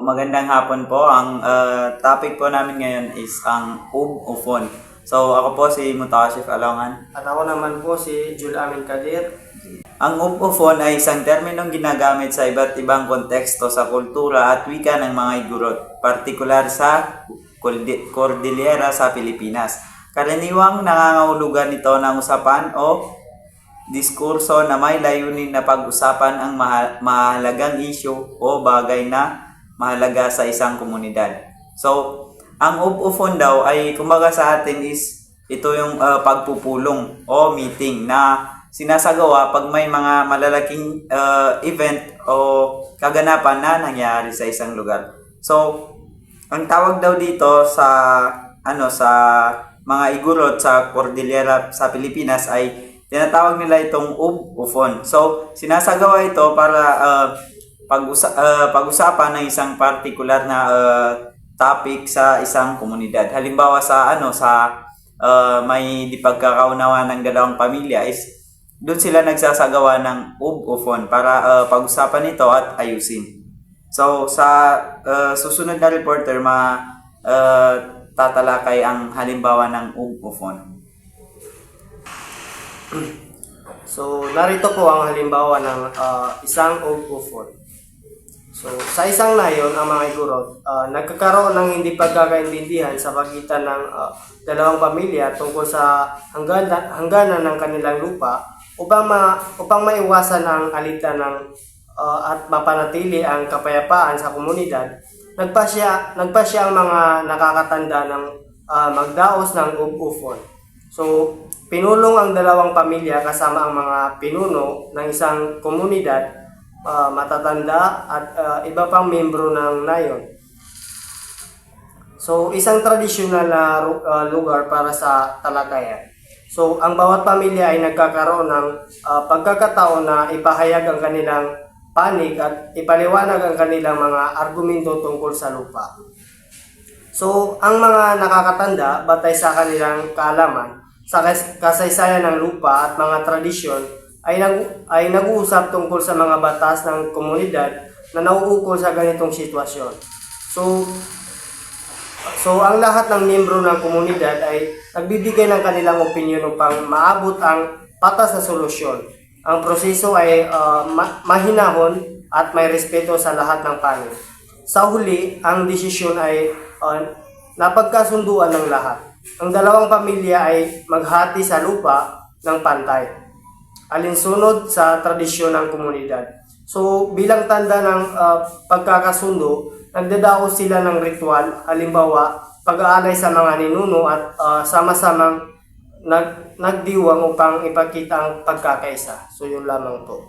magandang hapon po. Ang topic po namin ngayon is ang ub-ufon. So, ako po si Mutashif Alongan. At ako naman po si Jul Amin Kadir. Ang ub-ufon ay isang terminong ginagamit sa iba't ibang konteksto sa kultura at wika ng mga Igorot, partikular sa Cordillera sa Pilipinas. Karaniwang nangangahulugan ito ng usapan o diskurso na may layunin na pag-usapan ang mahalagang issue o bagay na mahalaga sa isang komunidad. So, ang ub-ufon daw ay kumbaga sa atin is ito yung pagpupulong o meeting na sinasagawa pag may mga malalaking event o kaganapan na nangyari sa isang lugar. So, ang tawag daw dito sa sa mga Igorot sa Cordillera sa Pilipinas ay tinatawag nila itong ub-ufon. So, sinasagawa ito para pag-usapan ng isang particular na topic sa isang komunidad. Halimbawa sa may di pagkakaunawa ng dalawang pamilya is doon sila nagsasagawa ng ub-ufon para pag-usapan ito at ayusin. So, sa susunod na reporter tatalakay ang halimbawa ng ub-ufon. So, narito po ang halimbawa ng isang ub-ufon. So, sa isang nayon, ang mga Igorot, nagkakaroon ng hindi pagkakaintindihan sa pagitan ng dalawang pamilya tungkol sa hangganan ng kanilang lupa upang maiwasan ang alitan at mapanatili ang kapayapaan sa komunidad. Nagpasya ang mga nakakatanda ng magdaos ng ub-ufon. So, pinulong ang dalawang pamilya kasama ang mga pinuno ng isang komunidad, matatanda at iba pang membro ng nayon. So, isang tradisyonal na lugar para sa talakayan. So, ang bawat pamilya ay nagkakaroon ng pagkakataon na ipahayag ang kanilang panig at ipaliwanag ang kanilang mga argumento tungkol sa lupa. So, ang mga nakakatanda, batay sa kanilang kaalaman, sa kasaysayan ng lupa at mga tradisyon, ay nag-uusap tungkol sa mga batas ng komunidad na nauukol sa ganitong sitwasyon. So ang lahat ng miyembro ng komunidad ay nagbibigay ng kanilang opinyon upang maabot ang patas na solusyon. Ang proseso ay mahinahon at may respeto sa lahat ng panig. Sa huli, ang desisyon ay napagkasunduan ng lahat. Ang dalawang pamilya ay maghati sa lupa ng pantay, alinsunod sa tradisyon ng komunidad. So bilang tanda ng pagkakasundo, nagdadaos sila ng ritual, halimbawa pag-aalay sa mga ninuno at sama-samang nagdiwang upang ipakita ang pagkakaisa. So yun lamang po.